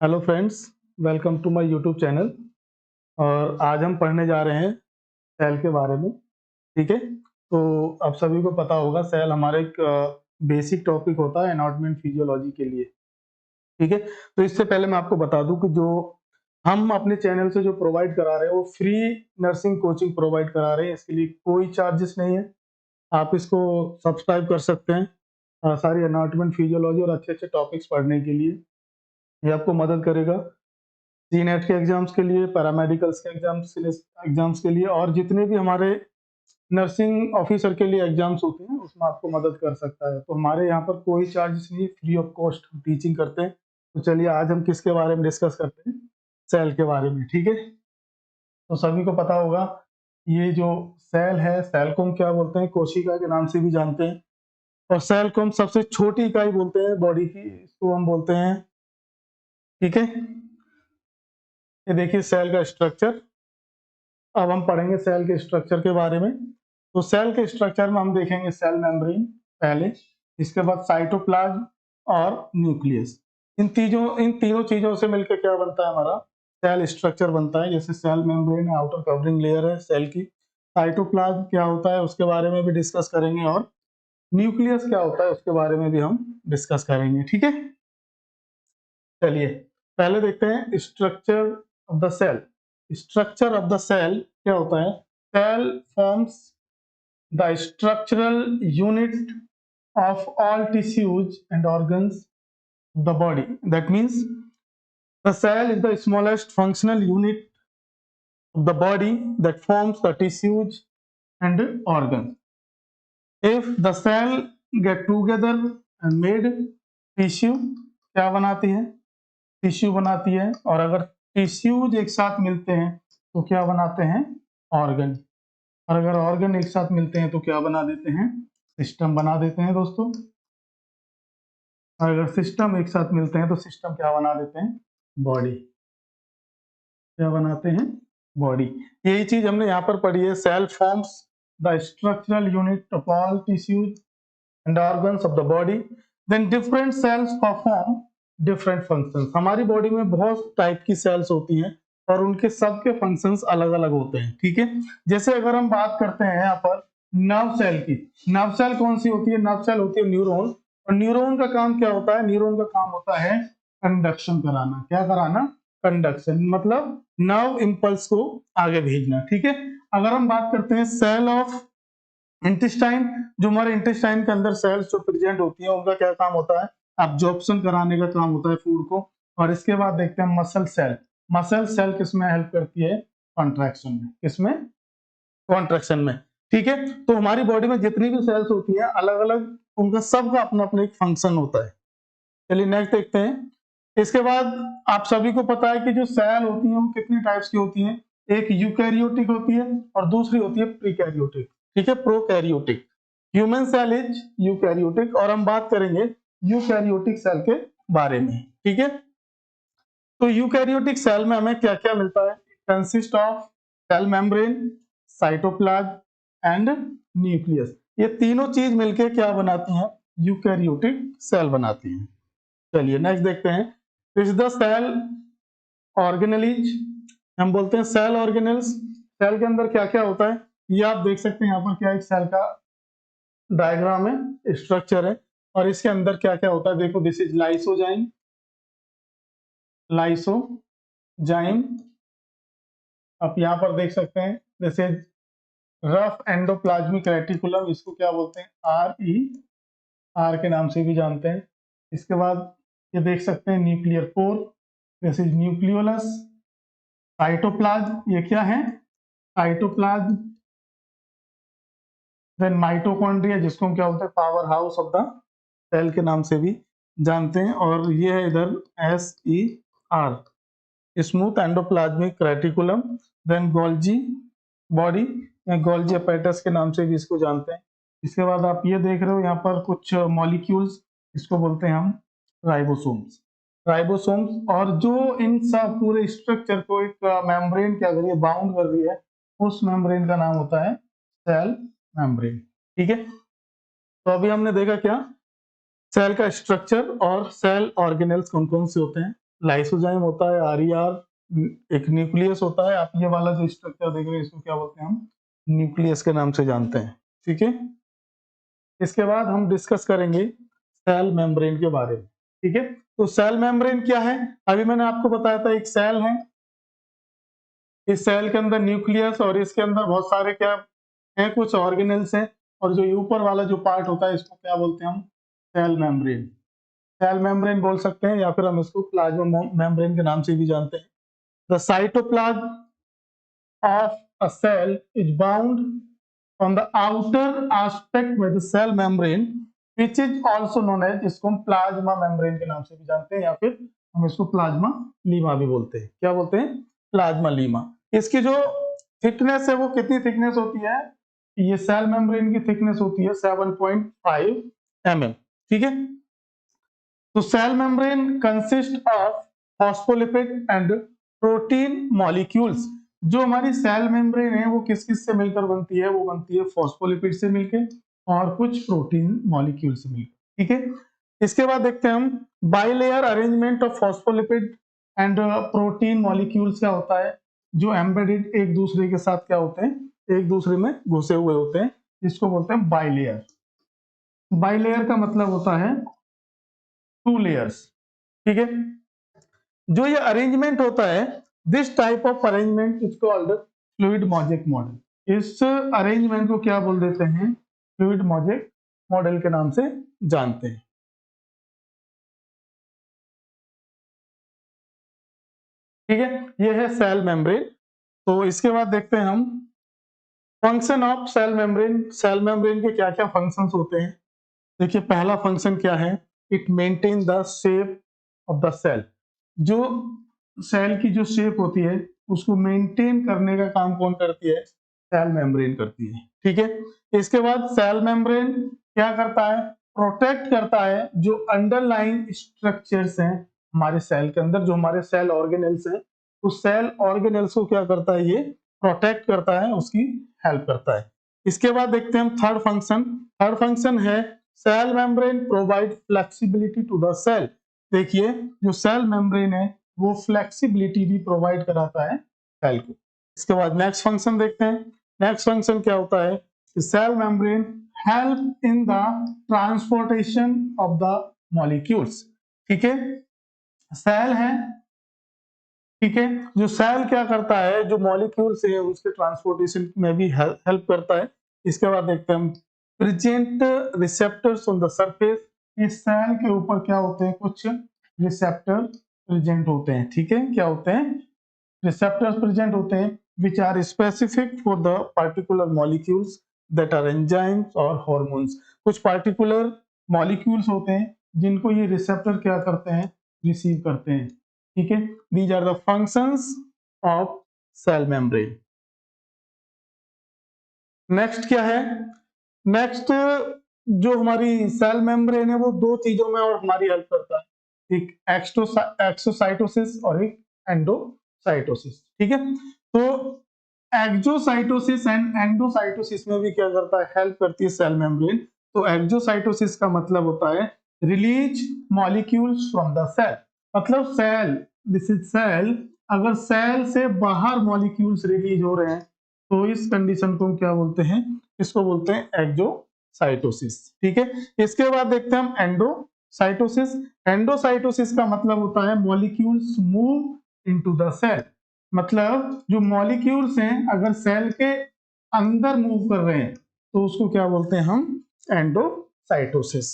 Hello friends, welcome to my YouTube channel. और आज हम पढ़ने जा रहे हैं सेल के बारे में। ठीक है, तो आप सभी को पता होगा सेल हमारा एक बेसिक टॉपिक होता है एनाटॉमी एंड फिजियोलॉजी के लिए। ठीक है, तो इससे पहले मैं आपको बता दूं कि जो हम अपने चैनल से जो प्रोवाइड करा रहे हैं वो फ्री नर्सिंग कोचिंग प्रोवाइड करा रहे हैं। इसके लिए कोई चार्जेस नहीं है, आप इसको सब्सक्राइब कर सकते हैं। सारी एनाटॉमी एंड फिजियोलॉजी और अच्छे अच्छे टॉपिक्स पढ़ने के लिए ये आपको मदद करेगा। सी नेट के एग्जाम्स के लिए, पैरामेडिकल्स के एग्जाम्स के लिए और जितने भी हमारे नर्सिंग ऑफिसर के लिए एग्जाम्स होते हैं उसमें आपको मदद कर सकता है। तो हमारे यहाँ पर कोई चार्जेस नहीं, फ्री ऑफ कॉस्ट टीचिंग करते हैं। तो चलिए आज हम किसके बारे में डिस्कस करते हैं, सेल के बारे में। ठीक है, तो सभी को पता होगा ये जो सेल है, सेल को हम क्या बोलते हैं, कोशिका के नाम से भी जानते हैं। और सेल को हम सबसे छोटी इकाई बोलते हैं बॉडी की, इसको हम बोलते हैं। ठीक है, ये देखिए सेल का स्ट्रक्चर। अब हम पढ़ेंगे सेल के स्ट्रक्चर के बारे में। तो सेल के स्ट्रक्चर में हम देखेंगे सेल मेम्ब्रेन पहले, इसके बाद साइटोप्लाज्म और न्यूक्लियस। इन तीनों चीजों से मिलकर क्या बनता है, हमारा सेल स्ट्रक्चर बनता है। जैसे cell membrane outer covering layer है सेल की, साइटोप्लाज्म क्या होता है उसके बारे में भी डिस्कस करेंगे, और न्यूक्लियस क्या होता है उसके बारे में भी हम डिस्कस करेंगे। ठीक है, चलिए पहले देखते हैं structure of the cell. Structure of the cell क्या होता है, cell forms the structural unit of all tissues and organs of the body. That means the cell is the smallest functional unit of the body that forms the tissues and organs. If the cell get together and made tissue, क्या बनाती है, tissue बनाती है। और अगर tissues एक साथ मिलते हैं तो क्या बनाते हैं, ऑर्गन। और अगर ऑर्गन एक साथ मिलते हैं तो क्या बना देते हैं, सिस्टम बना देते हैं दोस्तों। और अगर सिस्टम एक साथ मिलते हैं तो सिस्टम क्या बना देते हैं, बॉडी। क्या बनाते हैं, बॉडी। यही चीज हमने यहाँ पर पढ़ी है। Cell forms the structural unit of all tissues and organs of the body, then different cells perform different functions. हमारी बॉडी में बहुत टाइप की सेल्स होती हैं और उनके सबके फंक्शंस अलग अलग होते हैं। ठीक है, जैसे अगर हम बात करते हैं यहाँ पर नर्व सेल की, नर्व सेल कौन सी होती है, नर्व सेल होती है न्यूरॉन। और न्यूरॉन का काम क्या होता है, न्यूरॉन का काम होता है कंडक्शन कराना। क्या कराना, कंडक्शन, मतलब नर्व इंपल्स को आगे भेजना। ठीक है, अगर हम बात करते हैं सेल ऑफ इंटेस्टाइन, जो हमारे इंटेस्टाइन के अंदर सेल्स जो प्रेजेंट होती है उनका क्या काम होता है, एब्जॉर्प्शन कराने का काम होता है फूड को। और इसके बाद देखते हैं मसल सेल। मसल सेल किसमें हेल्प करती है, कॉन्ट्रैक्शन में। किसमें, कॉन्ट्रैक्शन में। ठीक है, तो हमारी बॉडी में जितनी भी सेल्स होती है अलग अलग, उनका सबका अपना अपना एक फंक्शन होता है। चलिए नेक्स्ट देखते हैं। इसके बाद आप सभी को पता है कि जो सेल होती है वो कितनी टाइप्स की होती हैं। एक यूकैरियोटिक होती है और दूसरी होती है प्रीकैरियोटिक। ठीक है, prokaryotic. Human cell is eukaryotic, और हम बात करेंगे यूकैरियोटिक सेल के बारे में। ठीक है, तो यूकैरियोटिक सेल में हमें क्या क्या मिलता है, consist of cell membrane, cytoplasm and nucleus. ये तीनों चीज मिलके क्या बनाती हैं, यूकैरियोटिक सेल बनाती हैं। चलिए नेक्स्ट देखते हैं। इज द सेल ऑर्गेनेलिज, हम बोलते हैं सेल ऑर्गेनेल्स। सेल के अंदर क्या क्या होता है ये आप देख सकते हैं यहाँ पर, क्या एक सेल का डायग्राम है, स्ट्रक्चर है। और इसके अंदर क्या क्या होता है देखो, दिस इज लाइसोजाइम, लाइसोजाइम। आप यहाँ पर देख सकते हैं जैसे रफ एंडोप्लाज्मिक रेटिकुलम, इसको क्या बोलते हैं, आर के नाम से भी जानते हैं। इसके बाद ये देख सकते हैं nuclear pore, this is nucleolus. Cytoplasm ये क्या है, साइटोप्लाज्म। देन माइटोकॉन्ड्रिया, जिसको हम क्या बोलते हैं, power house of the cell के नाम से भी जानते हैं। और ये है इधर SER, smooth endoplasmic reticulum. Then Golgi body या गोल्जी अपैरेटस के नाम से भी इसको जानते हैं। इसके बाद आप ये देख रहे हो यहाँ पर कुछ मॉलिक्यूल्स, इसको बोलते हैं हम राइबोसोम्स। राइबोसोम्स, और जो इन सब पूरे स्ट्रक्चर को एक मेम्ब्रेन क्या करिए, बाउंड कर रही है, उस मेम्ब्रेन का नाम होता है सेल मेम्ब्रेन। ठीक है, तो अभी हमने देखा क्या, सेल का स्ट्रक्चर और सेल ऑर्गेनेल्स कौन कौन से होते हैं। लाइसोजाइम होता है, RER एक न्यूक्लियस होता है। आप ये वाला जो स्ट्रक्चर देख रहे हैं इसको क्या बोलते हैं हम? न्यूक्लियस के नाम से जानते हैं। ठीक है, इसके बाद हम डिस्कस करेंगे सेल मेम्ब्रेन के बारे में। ठीक है, तो सेल मेम्ब्रेन क्या है? अभी मैंने आपको बताया था एक सेल है, इस सेल के अंदर न्यूक्लियस और इसके अंदर बहुत सारे क्या है, कुछ ऑर्गेनेल्स हैं, और जो ऊपर वाला जो पार्ट होता है इसको क्या बोलते हैं हम? Cell membrane. सेल मेम्ब्रेन बोल सकते हैं या फिर हम इसको प्लाज्मा मेम्ब्रेन के नाम से भी जानते हैं। The cytoplasm of a cell is bound on the outer aspect by the cell membrane which is also known as, इसको हम प्लाज्मा मेम्ब्रेन के नाम से भी जानते हैं या फिर हम इसको प्लाज्मा लीमा भी बोलते हैं। क्या बोलते हैं? Plasma Lima. इसकी जो थिकनेस है वो कितनी थिकनेस होती है? ये सेल मेम्ब्रेन की थिकनेस होती है 7.5 mm। ठीक है, तो cell membrane consist of phospholipid and protein molecules. जो हमारी सेल मेम्ब्रेन है वो किस किस से मिलकर बनती है? वो बनती है फॉस्फोलिपिड से मिलकर और कुछ प्रोटीन मॉलिक्यूल से मिलकर। ठीक है, इसके बाद देखते हैं हम bilayer arrangement of phospholipid and protein molecules क्या होता है? जो एम्बेडेड एक दूसरे के साथ क्या होते हैं? एक दूसरे में घुसे हुए होते हैं, इसको बोलते हैं बाइलेयर। बाइलेयर का मतलब होता है 2 लेयर्स। ठीक है, जो ये अरेंजमेंट होता है, this type of arrangement is called fluid mosaic model. इस अरेंजमेंट को क्या बोल देते हैं? फ्लूइड मोजेक मॉडल के नाम से जानते हैं। ठीक है, ये है सेल मेम्ब्रेन। तो इसके बाद देखते हैं हम function of cell membrane. Cell membrane के क्या क्या फंक्शंस होते हैं? देखिए, पहला फंक्शन क्या है? It maintain the shape of the cell. जो सेल की जो शेप होती है उसको मेंटेन करने का काम कौन करती है? सेल मेम्ब्रेन करती है। ठीक है, इसके बाद सेल मेम्ब्रेन क्या करता है? प्रोटेक्ट करता है जो अंडरलाइंग स्ट्रक्चर्स हैं हमारे सेल के अंदर, जो हमारे सेल ऑर्गेनेल्स हैं, उस सेल ऑर्गेनेल्स को क्या करता है? ये प्रोटेक्ट करता है, उसकी हेल्प करता है। इसके बाद देखते हैं हम थर्ड फंक्शन। थर्ड फंक्शन है cell membrane provide flexibility to the cell. देखिए, जो सेल मेम्ब्रेन है वो फ्लेक्सिबिलिटी भी प्रोवाइड कराता है सेल को। इसके बाद नेक्स्ट फंक्शन देखते हैं। नेक्स्ट फंक्शन क्या होता है? Cell membrane help in the transportation of the molecules. ठीक है, सेल है, ठीक है, जो सेल क्या करता है? जो मॉलिक्यूल्स है उसके ट्रांसपोर्टेशन में भी हेल्प करता है। इसके बाद देखते हैं हम present receptors on the surface. इस सेल के ऊपर क्या होते हैं? कुछ रिसेप्टर प्रेजेंट होते हैं। ठीक है, क्या होते हैं? रिसेप्टर्स प्रेजेंट होते हैं which are specific for the particular molecules that are enzymes और हार्मोन्स। कुछ पर्टिकुलर मॉलिक्यूल्स होते हैं जिनको ये रिसेप्टर क्या करते हैं? रिसीव करते हैं। ठीक है, these are the functions of cell membrane. Next क्या है? नेक्स्ट, जो हमारी सेल मेम्ब्रेन है वो दो चीजों में और हमारी हेल्प करता है, एक एक्सोसाइटोसिस और एक एंडोसाइटोसिस। ठीक है, तो एक्सोसाइटोसिस एंड एंडोसाइटोसिस में भी क्या करता है? हेल्प करती है सेल मेम्ब्रेन। तो एक्सोसाइटोसिस का मतलब होता है release molecules from the cell. मतलब सेल, दिस इज सेल, अगर सेल से बाहर मॉलिक्यूल्स रिलीज हो रहे हैं तो इस कंडीशन को हम क्या बोलते हैं? इसको बोलते हैं एक्सोसाइटोसिस। ठीक है, इसके बाद देखते हैं हम एंडोसाइटोसिस। एंडोसाइटोसिस का मतलब होता है molecules move into the cell. मतलब जो मॉलिक्यूल्स हैं अगर सेल के अंदर मूव कर रहे हैं तो उसको क्या बोलते हैं हम? Endocytosis.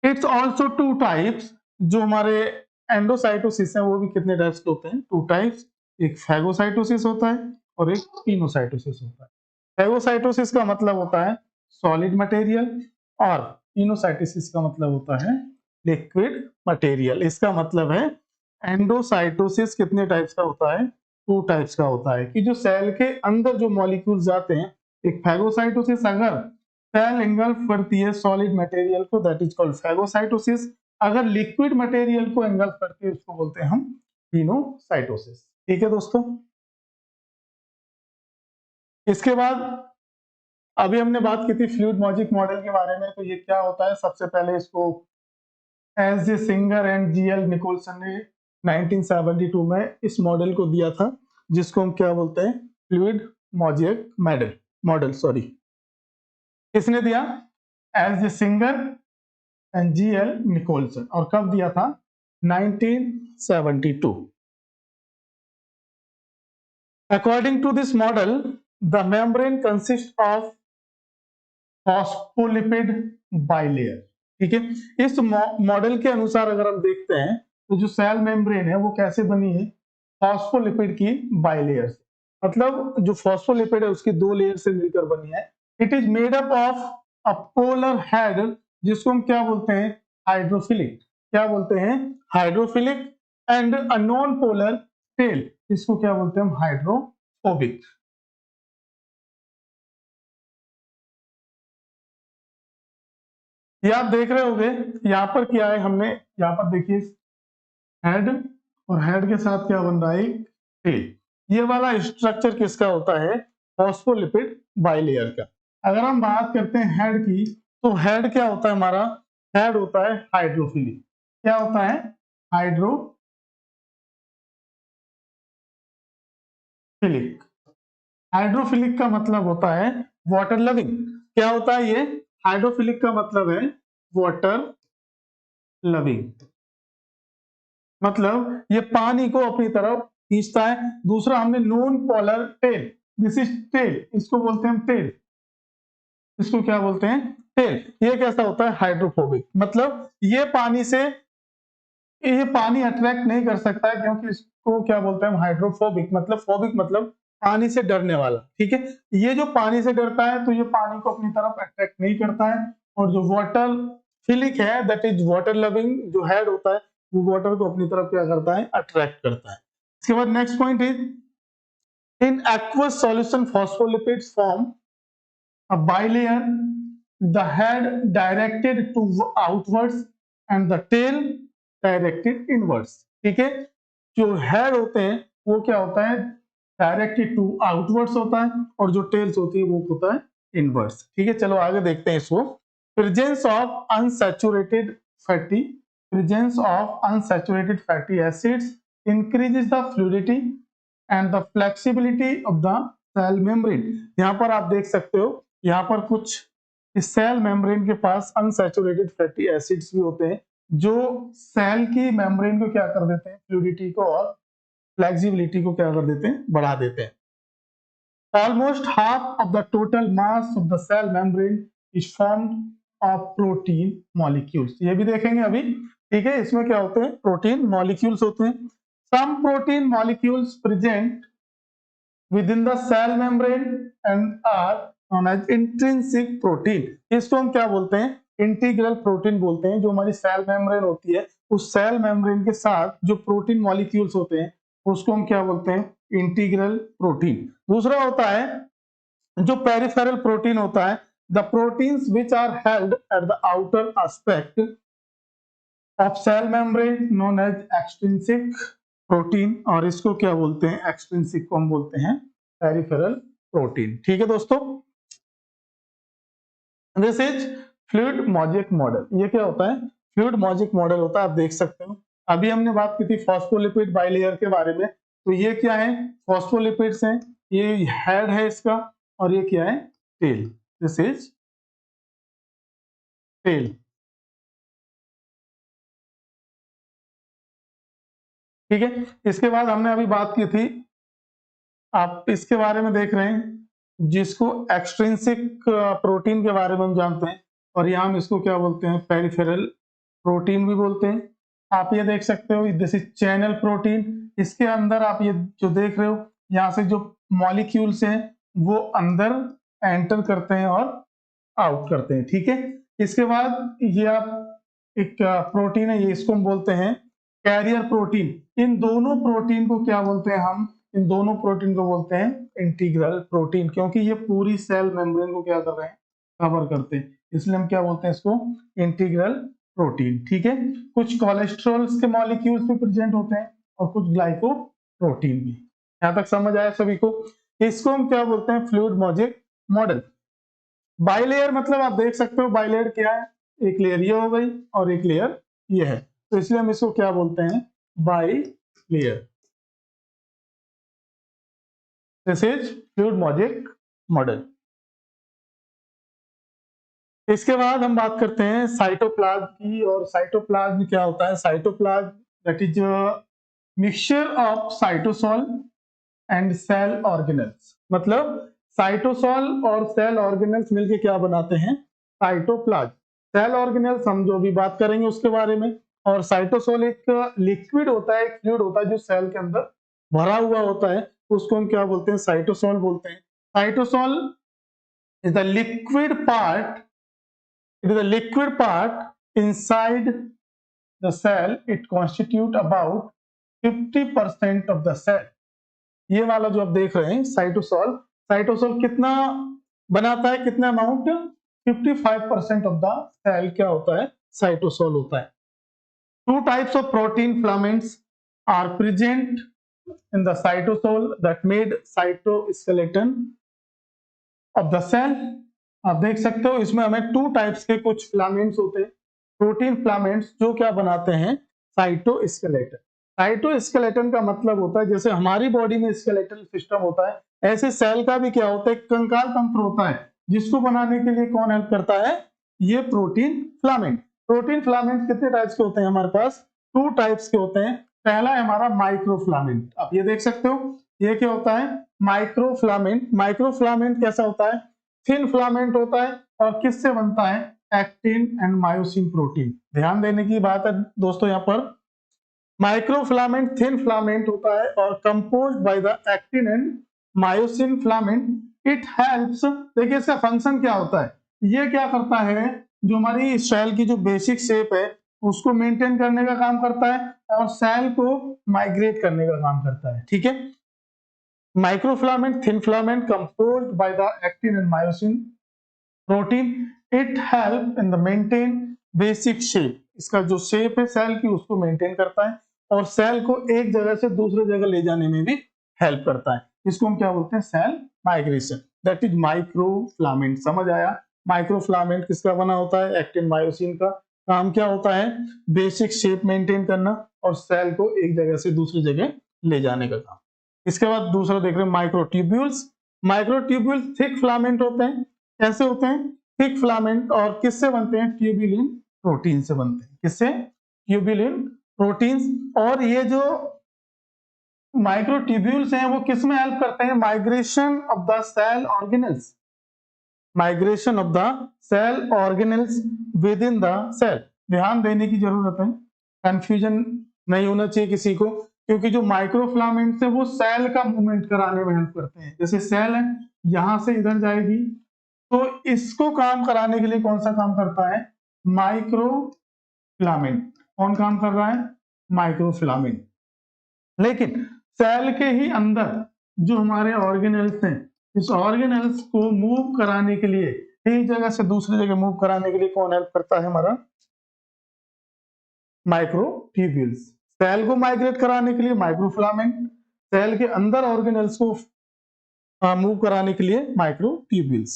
It's also two types. जो हमारे एंडोसाइटोसिस है वो भी कितने टाइप्स के होते हैं? 2 टाइप्स। एक फैगोसाइटोसिस होता है और एक पिनोसाइटोसिस होता है। फैगोसाइटोसिस का मतलब होता है सॉलिड मटेरियल और पिनोसाइटोसिस का मतलब होता है लिक्विड मटेरियल। इसका मतलब है एंडोसाइटोसिस कितने टाइप्स का होता है? 2 टाइप्स का होता है कि जो सेल के अंदर जो मॉलिक्यूल्स जाते हैं। एक फैगोसाइटोसिस, अगर सेल एंगल्फ करती है सॉलिड मटेरियल को, दैट इज कॉल्ड फैगोसाइटोसिस। अगर लिक्विड मटेरियल को एंगल्फ करती है उसको बोलते हैं हम पिनोसाइटोसिस। ठीक है दोस्तों, इसके बाद अभी हमने बात की थी फ्लूइड मॉजिक मॉडल के बारे में। तो ये क्या होता है? सबसे पहले इसको S J Singer and G L Nicolson ने 1972 में इस मॉडल को दिया था, जिसको हम क्या बोलते हैं, फ्लूइड मोज़ेक मॉडल सॉरी। किसने दिया? S A Singer and G L Nicolson. और कब दिया था? 1972। According to this model the membrane consist of phospholipid bilayer. ठीक है, इस मॉडल के अनुसार अगर हम देखते हैं तो जो सेल मेम्ब्रेन है वो कैसे बनी है? फॉस्फोलिपिड की बाइलेयर से। मतलब जो फॉस्फोलिपिड है उसकी दो लेयर से मिलकर बनी है। It is made up of a polar head, जिसको हम क्या बोलते हैं? हाइड्रोफिलिक। क्या बोलते हैं? Hydrophilic. And a non polar tell, इसको क्या बोलते हैं हम? हाइड्रोफोबिक। ये आप देख रहे होंगे, यहाँ पर क्या है, हमने यहाँ पर देखिए हेड, और हेड के साथ क्या बन रहा है? टेल। ये वाला स्ट्रक्चर किसका होता है? फॉस्फोलिपिड बाइलेयर का। अगर हम बात करते हैं हेड की, तो हेड क्या होता है हमारा? हेड होता है हाइड्रोफिलिक। क्या होता है? हाइड्रोफिलिक। हाइड्रोफिलिक का मतलब होता है वाटर लविंग। क्या होता है ये? हाइड्रोफिलिक का मतलब है वाटर लविंग। मतलब ये पानी को अपनी तरफ खींचता है। दूसरा हमने non polar tail, this is tail, इसको बोलते हैं टेल। इसको क्या बोलते हैं? टेल। ये कैसा होता है? हाइड्रोफोबिक। मतलब ये पानी अट्रैक्ट नहीं कर सकता है, क्योंकि इसको क्या बोलते हैं हम? हाइड्रोफोबिक। मतलब फोबिक मतलब पानी से डरने वाला। ठीक है, ये जो पानी से डरता है तो ये पानी को अपनी तरफ अट्रैक्ट नहीं करता है। और जो वाटर फिलिक है, दैट इज वाटर लविंग, जो हेड होता है वो वाटर को अपनी तरफ क्या करता है? अट्रैक्ट करता है। इसके बाद next point is in aqueous solution phospholipids form a bilayer, the head directed to outwards and the tail directed inwards। ठीक है, जो हेड होते हैं वो क्या होता है? डायरेक्टेड टू आउटवर्ड्स होता है, और जो टेल्स होती है वो होता है इनवर्ड्स। ठीक है, चलो आगे देखते हैं इसको। Presence of unsaturated fatty presence of unsaturated fatty acids increases the fluidity and the flexibility of the cell membrane. यहाँ पर आप देख सकते हो, यहाँ पर कुछ इस सेल मेम्ब्रेन के पास अनसैचुरेटेड फैटी एसिड्स भी होते हैं, जो सेल की मेम्ब्रेन को क्या कर देते हैं? फ्लूइडिटी को और फ्लेक्सिबिलिटी को क्या कर देते हैं? बढ़ा देते हैं। Almost half of the total mass of the cell membrane is formed of protein molecules। ये भी देखेंगे अभी। ठीक है, इसमें क्या होते हैं? प्रोटीन मॉलिक्यूल्स होते हैं। Some protein molecules present within the cell membrane and are known as intrinsic protein। इसको हम क्या बोलते हैं? इंटीग्रल प्रोटीन बोलते हैं। जो हमारी सेल मेम्ब्रेन होती है, उस सेल मेम्ब्रेन के साथ जो प्रोटीन मॉलिक्यूल्स होते हैं उसको हम क्या बोलते हैं? Integral protein. दूसरा होता है जो पेरिफेरल प्रोटीन होता है, the proteins which are held at the outer aspect of cell membrane known as extrinsic protein. और इसको क्या बोलते हैं? एक्सट्रिंसिक को हम बोलते हैं पेरिफेरल प्रोटीन। ठीक है दोस्तों, this is fluid mosaic model. ये क्या होता है? फ्लूइड मोज़ेक मॉडल होता है। आप देख सकते हो, अभी हमने बात की थी फॉस्फोलिपिड बाइलेयर के बारे में। तो ये क्या है? फॉस्फोलिपिड्स हैं, ये हेड है इसका, और ये क्या है? टेल। This is tail. ठीक है, इसके बाद हमने अभी बात की थी, आप इसके बारे में देख रहे हैं, जिसको एक्सट्रिंसिक प्रोटीन के बारे में हम जानते हैं, और यहाँ हम इसको क्या बोलते हैं? पेरिफेरल प्रोटीन भी बोलते हैं। आप ये देख सकते हो, दिस इज चैनल प्रोटीन। इसके अंदर आप ये जो देख रहे हो, यहाँ से जो मॉलिक्यूल्स हैं वो अंदर एंटर करते हैं और आउट करते हैं। ठीक है, इसके बाद ये आप एक प्रोटीन है, ये इसको हम बोलते हैं कैरियर प्रोटीन। इन दोनों प्रोटीन को क्या बोलते हैं हम? इन दोनों प्रोटीन को बोलते हैं इंटीग्रल प्रोटीन, क्योंकि ये पूरी सेल मेम्ब्रेन को क्या कर रहे हैं? कवर करते हैं, इसलिए हम क्या बोलते हैं इसको? Integral protein. ठीक है, कुछ कोलेस्ट्रॉल के मॉलिक्यूल्स भी प्रेजेंट होते हैं और कुछ ग्लाइको प्रोटीन भी। यहाँ तक समझ आया सभी को? इसको हम क्या बोलते हैं? Fluid mosaic model. बाइलेयर मतलब आप देख सकते हो, बाइलेयर क्या है? एक लेयर ये हो गई और एक लेयर ये है, तो इसलिए हम इसको क्या बोलते हैं? bilayer. This is fluid mosaic model. इसके बाद हम बात करते हैं साइटोप्लाज्म की, और साइटोप्लाज्म क्या होता है? Cytoplasm that is mixture of cytosol and cell organelles. मतलब साइटोसोल और सेल ऑर्गेनेल्स मिलके क्या बनाते हैं? साइटोप्लाज्म। सेल ऑर्गेनेल्स हम जो भी बात करेंगे उसके बारे में, और साइटोसोल एक लिक्विड होता है, एक फ्लूइड होता है जो सेल के अंदर भरा हुआ होता है, उसको हम क्या बोलते हैं? साइटोसोल बोलते हैं। Cytosol is the liquid part, it is a liquid part inside the cell. It constitute about 50% of the cell. ये वाला जो आप देख रहे हैं साइटोसोल, साइटोसोल कितना बनाता है? कितना अमाउंट? 55% ऑफ द सेल क्या होता है? साइटोसोल होता है। Two types of protein filaments are present in the cytosol that made cytoskeleton of the cell. आप देख सकते हो इसमें हमें टू टाइप्स के कुछ फिलामेंट्स होते हैं, प्रोटीन फिलामेंट्स, जो क्या बनाते हैं? साइटोस्केलेटन। साइटोस्केलेटन का मतलब होता है जैसे हमारी बॉडी में स्केलेटल सिस्टम होता है, ऐसे सेल का भी क्या होता है? कंकाल तंत्र होता है, जिसको बनाने के लिए कौन हेल्प करता है? ये प्रोटीन फिलामेंट। प्रोटीन फिलामेंट कितने टाइप्स के होते हैं हमारे पास? टू टाइप्स के होते हैं। पहला है हमारा माइक्रोफिलामेंट। आप ये देख सकते हो, ये क्या होता है? माइक्रोफिलामेंट। माइक्रोफिलामेंट कैसा होता है? थिन फिलामेंट होता है, और किससे बनता है? Actin and myosin protein. ध्यान देने की बात है दोस्तों, यहाँ पर माइक्रोफिलामेंट थिन फिलामेंट होता है और composed by the actin and myosin filament. It helps, देखिए इसका फंक्शन क्या होता है? ये क्या करता है? जो हमारी सेल की जो बेसिक शेप है उसको मेंटेन करने का काम करता है, और सेल को माइग्रेट करने का काम करता है। ठीक है। Microfilament, thin filament composed by the actin and myosin protein. It help in the maintain basic shape. इसका जो शेप है सेल की उसको मेंटेन करता है, और सेल को एक जगह से दूसरे जगह ले जाने में भी हेल्प करता है। इसको हम क्या बोलते हैं? Cell migration. That is microfilament. समझ आया? माइक्रोफिलामेंट किसका बना होता है? एक्टिन मायोसिन का। काम क्या होता है? बेसिक शेप मेंटेन करना और सेल को एक जगह से दूसरी जगह ले जाने का काम। इसके बाद दूसरा देख रहे हैं माइक्रोट्यूब्यूल्स। माइक्रोट्यूब्यूल्स थिक फिलामेंट होते हैं। कैसे होते हैं? थिक फिलामेंट, और किससे बनते हैं? ट्यूबुलिन प्रोटीन से बनते हैं। किससे? Tubulin proteins. और ये जो माइक्रोट्यूब्यूल्स हैं वो किस में हेल्प करते हैं? Migration of the cell organelles. Migration of the cell organelles within the cell. ध्यान देने की जरूरत है, कंफ्यूजन नहीं होना चाहिए किसी को, क्योंकि जो माइक्रोफिलामेंट्स है वो सेल का मूवमेंट कराने में हेल्प करते हैं। जैसे सेल है, यहां से इधर जाएगी, तो इसको काम कराने के लिए कौन सा काम करता है? माइक्रोफिलामेंट। कौन काम कर रहा है? माइक्रोफिलामेंट। लेकिन सेल के ही अंदर जो हमारे ऑर्गेनेल्स हैं, इस ऑर्गेनेल्स को मूव कराने के लिए, एक जगह से दूसरी जगह मूव कराने के लिए कौन हेल्प करता है? हमारा माइक्रोट्यूब्यूल्स। सेल को माइग्रेट कराने के लिए माइक्रोफिलामेंट, सेल के अंदर ऑर्गेनेल्स को मूव कराने के लिए माइक्रोट्यूब्यूल्स।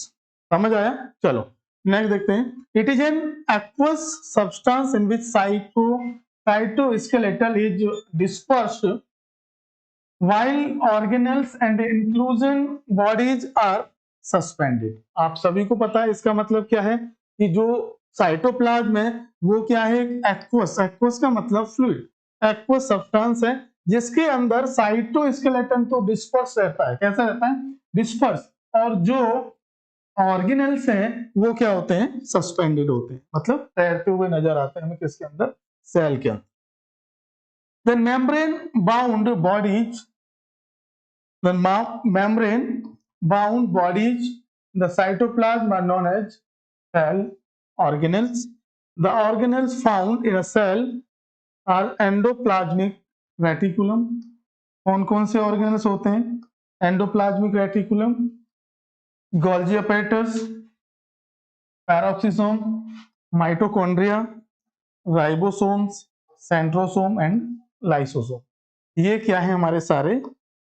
समझ आया? चलो नेक्स्ट देखते हैं। It is an aqueous substance in which cytoskeletal is dispersed while organelles and inclusion bodies are suspended. आप सभी को पता है इसका मतलब क्या है, कि जो साइटोप्लाज्म है वो क्या है? एक्वस। एक्वस का मतलब फ्लूइड। एक्वस सब्सटेंस है जिसके अंदर साइटोस्केलेटन तो डिस्पर्स रहता है। कैसा रहता है? डिस्पर्स। और जो ऑर्गेनेल्स हैं वो क्या होते हैं? सस्पेंडेड होते हैं, मतलब तैरते हुए नजर आते हैं हमें किसके अंदर? सेल के अंदर। The membrane bound bodies, the membrane bound bodies, the cytoplasm are known as cell organelles. The organelles found in a cell are endoplasmic reticulum. कौन कौन से ऑर्गेनल्स होते हैं? Endoplasmic reticulum, Golgi apparatus, पैरोक्सिसोम, mitochondria, ribosomes, centrosome and lysosome. ये क्या है हमारे सारे?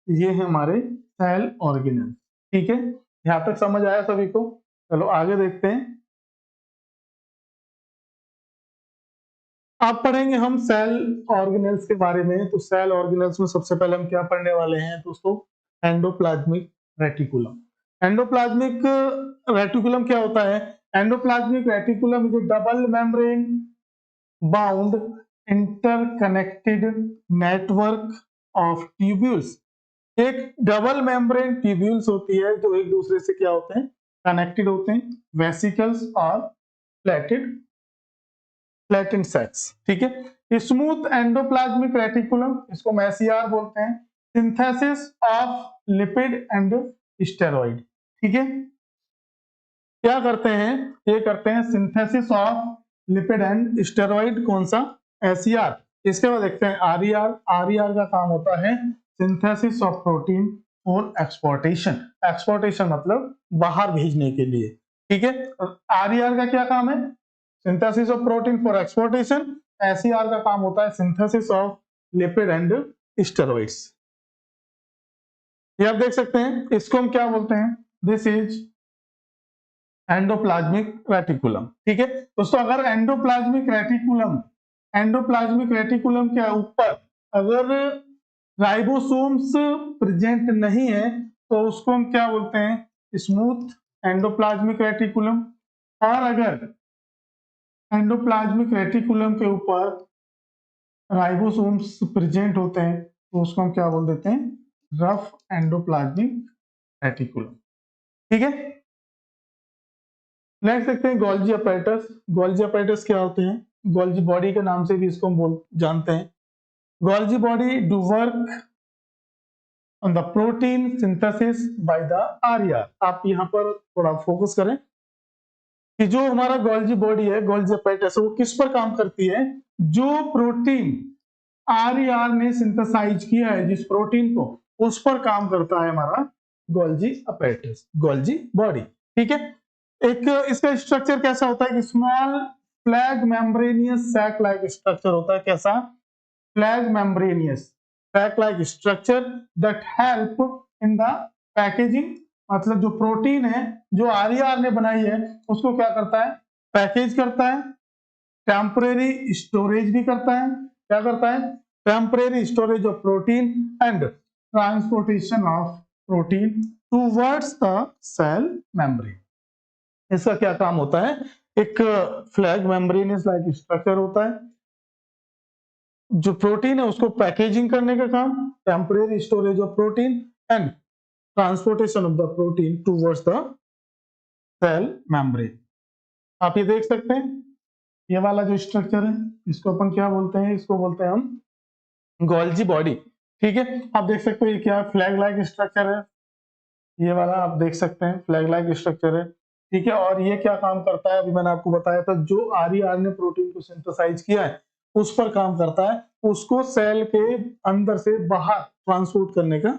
ये है हमारे सेल ऑर्गेनल। ठीक है, यहां तक समझ आया सभी को? चलो आगे देखते हैं। अब पढ़ेंगे हम सेल ऑर्गेनेल्स के बारे में। तो सेल ऑर्गेनेल्स में सबसे पहले हम क्या पढ़ने वाले हैं दोस्तों, एंडोप्लाज्मिक रेटिकुलम। एंडोप्लाज्मिक रेटिकुलम क्या होता है? Endoplasmic reticulum is A double membrane bound interconnected network of tubules. एक डबल मेम्ब्रेन ट्यूब्यूल्स होती है जो एक दूसरे से क्या होते हैं, कनेक्टेड होते हैं, वेसिकल्स और प्लेटेड प्लेटेड सेक्स। ठीक है। स्मूथ एंडोप्लाज्मिक रेटिकुलम, इसको हम एसईआर बोलते हैं। Synthesis of lipid and steroid. ठीक है, क्या करते हैं, ये करते हैं synthesis of lipid and steroid. कौन सा? एसईआर। इसके बाद देखते हैं आरईआर। आरईआर का काम होता है synthesis of protein for exportation. Exportation मतलब बाहर भेजने के लिए। ठीक है, आरईआर का क्या काम है? Synthesis of protein for exportation. SER का काम होता है synthesis of lipid and steroids. ये आप देख सकते हैं, इसको हम क्या बोलते हैं? This is endoplasmic reticulum. ठीक है दोस्तों, अगर एंडोप्लाज्मिक रेटिकुलम के ऊपर अगर राइबोसोम्स प्रेजेंट नहीं है तो उसको हम क्या बोलते हैं? Smooth endoplasmic reticulum. और अगर एंडोप्लाज्मिक रेटिकुलम के ऊपर राइबोसोम्स प्रेजेंट होते हैं तो उसको हम क्या बोल देते हैं? Rough endoplasmic reticulum. ठीक है, नेक्स्ट देखते हैं गोल्जी अपैरेटस। गोल्जी अपैरेटस क्या होते हैं? गोल्जी बॉडी के नाम से भी इसको हम जानते हैं। Golgi body do work on the protein synthesis by the RER. आप यहाँ पर थोड़ा फोकस करें कि जो हमारा गोल्जी बॉडी है, गोल्जी अपैरेटस, वो किस पर काम करती है? जो प्रोटीन आरईआर ने सिंथेसाइज किया है, जिस प्रोटीन को, उस पर काम करता है हमारा गोल्जी अपैरेटस, गोल्जी बॉडी। ठीक है, एक इसका स्ट्रक्चर कैसा होता है कि small flat membranous sac like structure होता है। कैसा? Flat membranous sac like structure that help in the packaging. मतलब जो प्रोटीन है जो आरईआर ने बनाई है उसको क्या करता है? पैकेज करता है, टेम्परेरी स्टोरेज भी करता है। क्या करता है? Temporary storage of protein and transportation of protein towards the cell membrane. इसका क्या काम होता है? एक फ्लैग मेम्ब्रेनियस लाइक स्ट्रक्चर होता है, जो प्रोटीन है उसको पैकेजिंग करने का काम, temporary storage of protein and transportation of the protein towards the cell membrane. आप ये देख सकते हैं, ये वाला जो स्ट्रक्चर है इसको अपन क्या बोलते हैं? इसको बोलते हैं हम गोल्जी बॉडी। ठीक है, आप देख सकते हो ये क्या फ्लैग लाइक स्ट्रक्चर है, ये वाला आप देख सकते हैं फ्लैग लाइक स्ट्रक्चर है। ठीक है, और ये क्या काम करता है? अभी मैंने आपको बताया था, जो आरईआर ने प्रोटीन को सिंथेसाइज किया है उस पर काम करता है, उसको सेल के अंदर से बाहर ट्रांसपोर्ट करने का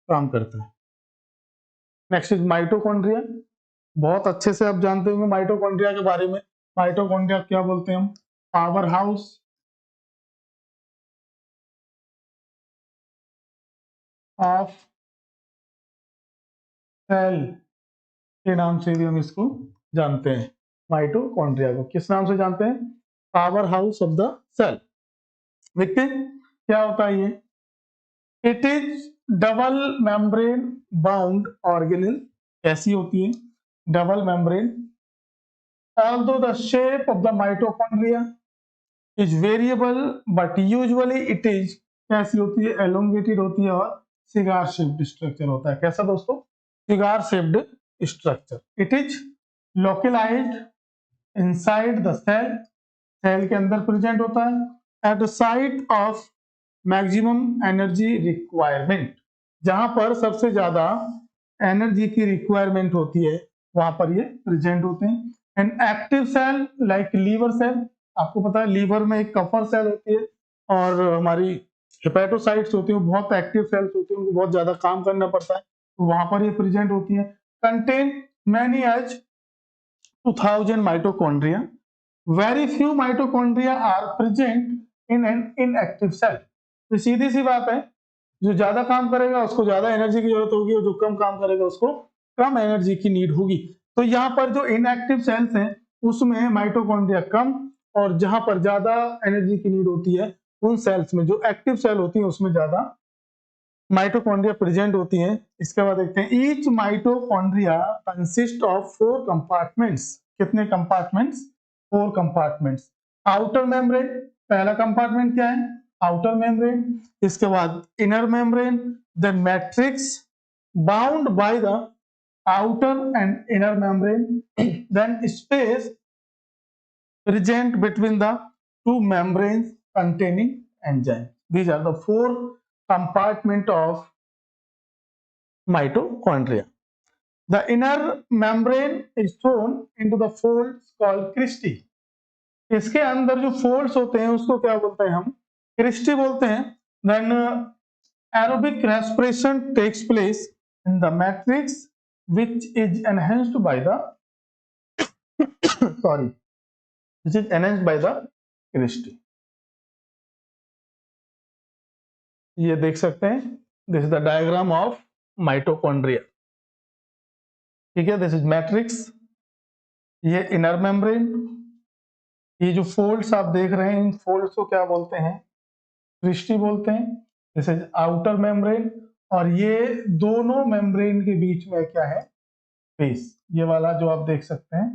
काम करता है। Next is mitochondria. बहुत अच्छे से आप जानते होंगे माइटोकॉन्ड्रिया के बारे में। माइटोकॉन्ड्रिया क्या बोलते हैं हम? पावर हाउस ऑफ सेल के नाम से भी हम इसको जानते हैं। माइटोकॉन्ड्रिया को किस नाम से जानते हैं? Power house of the cell. देखते हैं क्या होता है ये। It is double membrane bound organelle. कैसी होती है? Double membrane. Although the shape of the mitochondria is variable but usually it is, कैसी होती है? एलोंगेटेड होती है और सिगार शेप्ड स्ट्रक्चर होता है। कैसा दोस्तों? Cigar shaped structure. It is localised inside the cell, cell के अंदर प्रेजेंट होता है। At the site of maximum energy requirement, जहां पर सबसे ज्यादा एनर्जी की रिक्वायरमेंट होती है वहां पर ये प्रेजेंट होते हैं। An active cell like liver cell, आपको पता है लीवर में एक कफर सेल होती है और हमारी हेपेटोसाइट्स होती है, बहुत एक्टिव सेल्स होती है, उनको बहुत ज्यादा काम करना पड़ता है, तो वहां पर ये प्रेजेंट होती है। Contain many as 2000 mitochondria, very few mitochondria are present in an inactive cell. तो सीधी सी बात है, जो ज्यादा काम करेगा उसको ज्यादा एनर्जी की जरूरत होगी और जो कम काम करेगा उसको कम एनर्जी की नीड होगी। तो यहाँ पर जो इनएक्टिव सेल्स हैं उसमें माइटोकॉन्ड्रिया कम और जहां पर ज्यादा एनर्जी की नीड होती है उन सेल्स में, जो एक्टिव सेल होती है उसमें ज्यादा माइटोकॉन्ड्रिया प्रेजेंट होती हैं। इसके बाद देखते हैं each mitochondria consist of 4 compartments. कितने कंपार्टमेंट्स? 4 कंपार्टमेंट्स। आउटर मेम्ब्रेन, पहला कंपार्टमेंट क्या है? Outer membrane. इसके बाद inner membrane, then matrix bound by the outer and inner membrane, then space present between the two membranes containing enzyme. These are the 4 compartment of mitochondria. The inner membrane is thrown into the folds called cristae. इसके अंदर जो folds होते हैं उसको क्या बोलते हैं हम? cristae बोलते हैं। Then aerobic respiration takes place in the matrix which is enhanced by the sorry, which is enhanced by the cristae. ये देख सकते हैं, this is the diagram of mitochondria. ठीक है, दिस इज मैट्रिक्स, ये इनर मेम्ब्रेन, ये जो folds आप देख रहे हैं इन फोल्ड्स को क्या बोलते हैं? क्रिस्टी बोलते हैं। दिस इज आउटर मेम्ब्रेन, और ये दोनों मेम्ब्रेन के बीच में क्या है? स्पेस। ये वाला जो आप देख सकते हैं,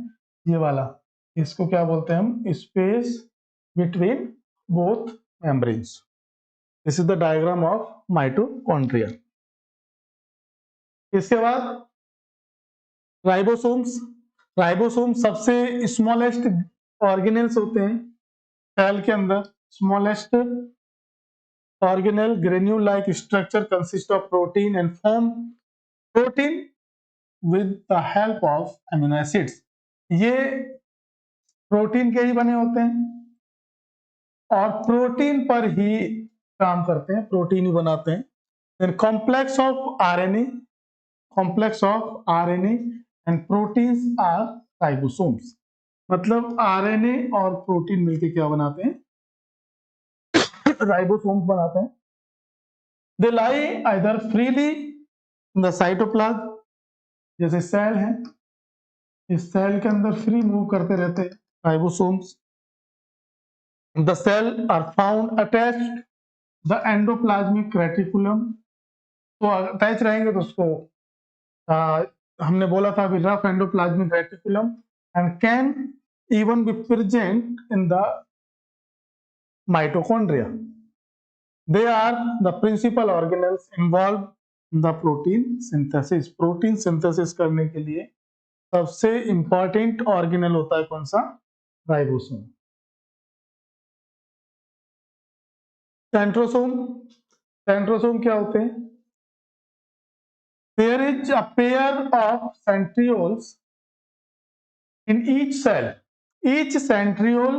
ये वाला, इसको क्या बोलते हैं हम? Space between both membranes. This is the diagram of mitochondria. इसके बाद राइबोसोम्स। राइबोसोम सबसे स्मॉलेस्ट ऑर्गेनेल्स होते हैं सेल के अंदर। Smallest organelle granule like structure consist of protein and form protein with the help of amino acids. ये protein के ही बने होते हैं और प्रोटीन पर ही काम करते हैं, प्रोटीन ही बनाते हैं। Then complex of RNA, complex of RNA and proteins are ribosomes। मतलब आरएनए और प्रोटीन मिलके क्या बनाते हैं? राइबोसोम्स बनाते हैं। They lie either freely in the cytoplasm, जैसे सेल है, इस सेल के अंदर फ्री मूव करते रहते हैं ribosomes. The cell are found attached the endoplasmic reticulum, तो अटैच रहेंगे तो उसको हमने बोला था अभी, rough endoplasmic reticulum, and can even be present in the mitochondria. They are the principal organelles involve in the protein synthesis. Protein synthesis करने के लिए सबसे इंपॉर्टेंट ऑर्गेनेल होता है कौन सा? राइबोसोम। सेंट्रोसोम। सेंट्रोसोम क्या होते हैं? There is a pair of centrioles in each cell. Each centriole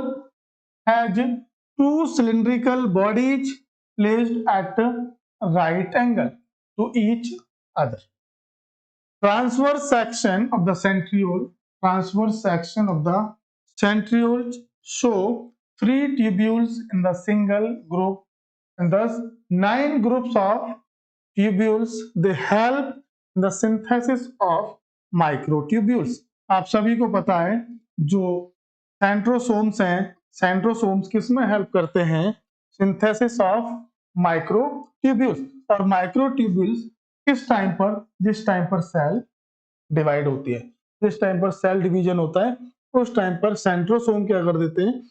has 2 cylindrical bodies placed at right angle to each other. Transverse section of the centrioles show 3 tubules in the single group, and thus 9 groups of tubules. They help the synthesis of microtubules। आप सभी को पता है जो centrosomes हैं, centrosomes किसमें help करते हैं? Synthesis of microtubules. और माइक्रोट्यूब्यूल्स किस टाइम पर? जिस टाइम पर सेल डिवाइड होती है, जिस टाइम पर सेल डिवीजन होता है, उस टाइम पर सेंट्रोसोम क्या कर देते हैं?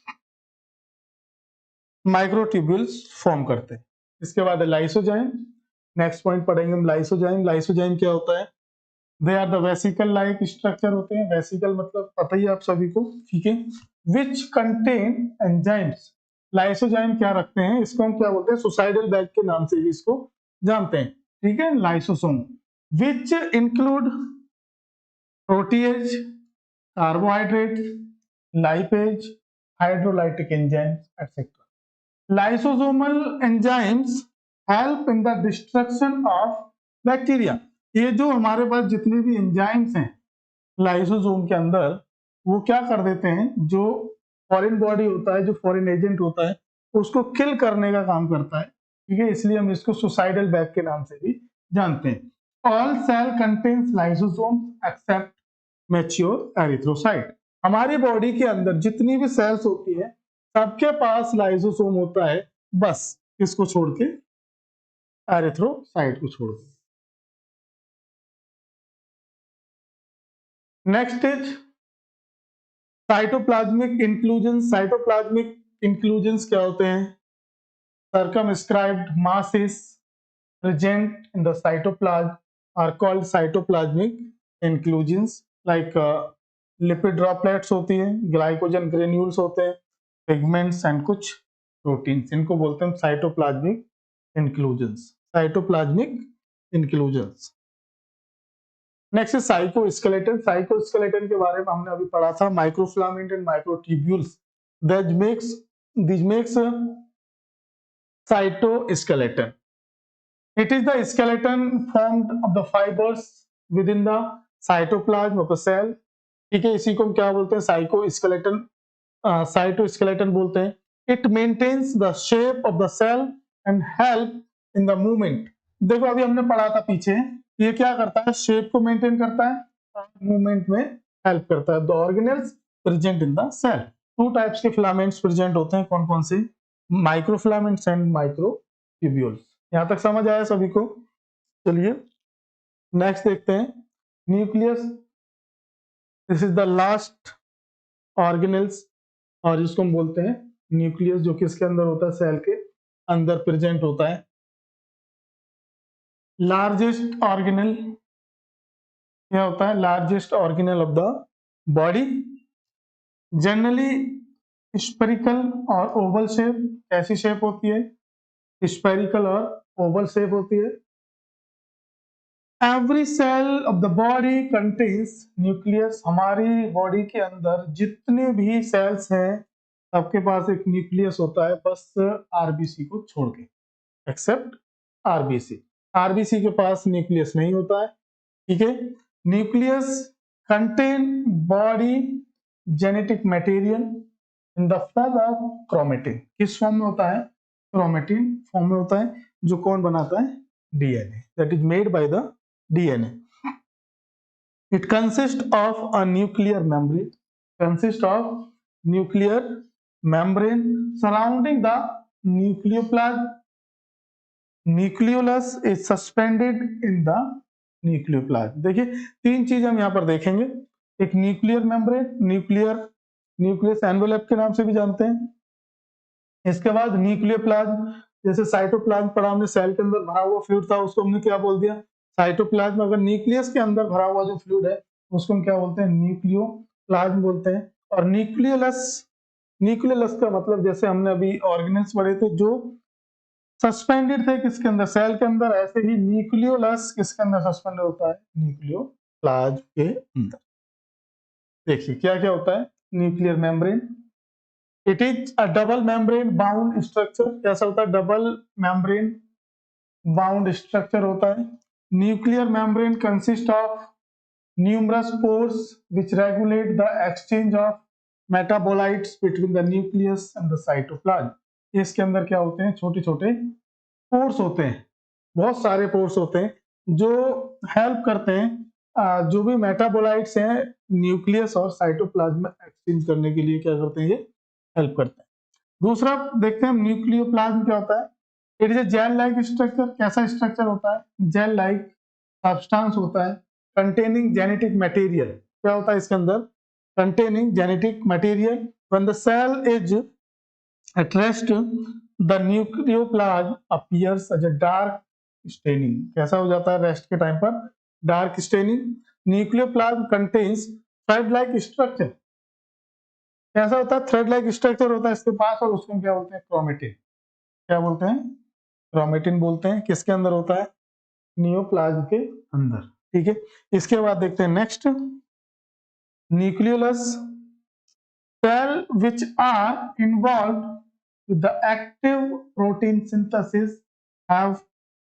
माइक्रोट्यूब्यूल्स फॉर्म करते हैं। इसके बाद लाइसोजाइम। नेक्स्ट पॉइंट पढ़ेंगे हम लाइसोजाइम। लाइसोजाइम क्या होता है? They are the vesicle like structure होते हैं। वेसिकल मतलब पता ही आप सभी को, ठीक है, विच कंटेन एंजाइम्स। लाइसोजाइम क्या रखते हैं? इसको हम क्या बोलते हैं? सुसाइडल बैग के नाम से भी इसको जानते हैं, ठीक है, lysosome. Which include protease, carbohydrate, lipase, hydrolytic enzymes etcetera. Lysosomal enzymes help in the destruction of bacteria. ये जो हमारे पास जितने भी एंजाइम्स हैं लाइसोसोम के अंदर, वो क्या कर देते हैं? जो फॉरेन बॉडी होता है, जो फॉरेन एजेंट होता है, उसको किल करने का काम करता है, ठीक है, इसलिए हम इसको सुसाइडल बैग के नाम से भी जानते हैं। All cell contains lysosome except mature erythrocyte. हमारी बॉडी के अंदर जितनी भी सेल्स होती है सबके पास लाइसोसोम होता है, बस किसको छोड़ के, एरिथ्रोसाइट को छोड़ के। Next is cytoplasmic inclusion. Cytoplasmic inclusions क्या होते हैं? circumscribed masses present in the cytoplasm are called cytoplasmic inclusions, like lipid droplets होती हैं, ग्लाइकोजन ग्रेन्यूल्स होते हैं, पिगमेंट्स एंड कुछ प्रोटीन्स, इनको बोलते हैं cytoplasmic inclusions. Cytoplasmic inclusions. Next है साइकोस्केलेटन। साइकोस्केलेटन के बारे में हमने अभी पढ़ा था, microfilament and microtubules that makes cytoskeleton. It is the skeleton formed of the fibers within the cytoplasm of a cell. ठीक है, इसी को हम क्या बोलते हैं? साइकोस्केलेटन, साइटोस्केलेटन बोलते हैं। It maintains the shape of the cell and help in the movement. देखो अभी हमने पढ़ा था पीछे, ये क्या करता है? शेप को मेंटेन करता है और मूवमेंट में हेल्प करता है। The organelles present in the cell. Two types के फिलामेंट्स प्रेजेंट होते हैं, कौन कौन से? Microfilaments and microtubules. यहां तक समझ आया सभी को? चलिए नेक्स्ट देखते हैं, nucleus. This is the last organelles, और इसको हम बोलते हैं न्यूक्लियस, जो किसके अंदर होता है? सेल के अंदर प्रेजेंट होता है। लार्जेस्ट ऑर्गेनल क्या होता है? Largest organelle of the body, generally spherical और ओवल शेप। कैसी शेप होती है? स्पेरिकल और ओवल शेप होती है। Every cell of the body contains nucleus. हमारी बॉडी के अंदर जितने भी सेल्स हैं सबके पास एक न्यूक्लियस होता है, बस आरबीसी को छोड़ के, एक्सेप्ट आरबीसी। आरबीसी के पास न्यूक्लियस नहीं होता है। ठीक है, nucleus contain body genetic material in the form of chromatin. किस फॉर्म में होता है? क्रोमेटिन फॉर्म में होता है, जो कौन बनाता है? DNA, that is made by the DNA. It consists of a nuclear membrane, surrounding the nucleoplasm. Nucleolus is suspended in the nucleoplasm. देखिए तीन चीज हम यहाँ पर देखेंगे, एक न्यूक्लियर मेम्ब्रेन, न्यूक्लियस एनवेलप के नाम से भी जानते हैं। इसके बाद न्यूक्लियोप्लाज्म, जैसे साइटोप्लाज्म पढ़ा हमने, सेल के अंदर भरा हुआ फ्लूइड था, उसको हमने क्या बोल दिया? साइटोप्लाज्म। अगर न्यूक्लियस के अंदर भरा हुआ जो फ्लूइड है उसको हम क्या बोलते हैं? न्यूक्लियोप्लाज्म बोलते हैं। और न्यूक्लियोलस का मतलब, जैसे हमने अभी ऑर्गेनेल्स पढ़े थे जो सस्पेंडेड थे किसके अंदर? सेल के अंदर, ऐसे ही न्यूक्लियोलस किसके अंदर सस्पेंडेड होता है? न्यूक्लियोप्लाज्म के अंदर। देखिए क्या क्या होता है? Nuclear membrane, it is a double membrane bound structure. कैसा होता है? डबल मेम्ब्रेन बाउंड स्ट्रक्चर होता है। Nuclear membrane consist of numerous pores which regulate the exchange of metabolites between the nucleus and the cytoplasm. इसके अंदर क्या होते हैं? छोटे छोटे पोर्स होते हैं, बहुत सारे पोर्स होते हैं जो हेल्प करते हैं जो भी मेटाबोलाइट्स हैं न्यूक्लियस और साइटोप्लाज्म में एक्सचेंज करने के लिए क्या करते हैं? ये हेल्प करते हैं। दूसरा देखते हैं न्यूक्लियोप्लाज्म क्या होता है? It is a gel like structure. कैसा स्ट्रक्चर होता है? जेल लाइक सब्सटेंस होता है, कंटेनिंग जेनेटिक मटेरियल। क्या होता है इसके अंदर? Containing genetic material. When the cell is at rest the nucleoplasm appears as a dark staining. कैसा हो जाता है रेस्ट के टाइम पर? Dark staining. Nucleoplasm contains thread like structure. कैसा होता है? थ्रेड लाइक स्ट्रक्चर होता है इसके पास, और उसको क्या बोलते हैं? क्रोमेटिन। क्या बोलते हैं? क्रोमेटिन बोलते हैं। किसके अंदर होता है? नियोप्लाज्म के अंदर। ठीक है, इसके बाद देखते हैं next, nucleolus. Cell which are involved with the active protein synthesis have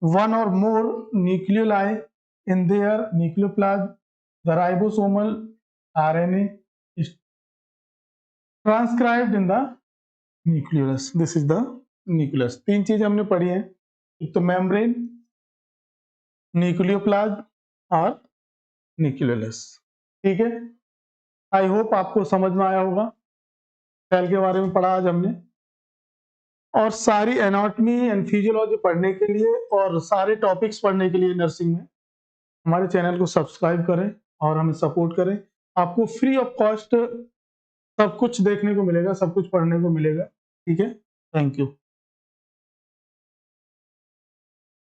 one or more nucleoli in their nucleoplasm. The ribosomal RNA is transcribed in the nucleolus. This is the nucleus. तीन चीजें हमने पढ़ी हैं, एक तो membrane, nucleoplasm और nucleolus. ठीक है, आई होप आपको समझ में आया होगा। सेल के बारे में पढ़ा आज हमने, और सारी एनाटॉमी एंड फिजियोलॉजी पढ़ने के लिए और सारे टॉपिक्स पढ़ने के लिए नर्सिंग में हमारे चैनल को सब्सक्राइब करें और हमें सपोर्ट करें। आपको फ्री ऑफ कॉस्ट सब कुछ देखने को मिलेगा, सब कुछ पढ़ने को मिलेगा। ठीक है, थैंक यू।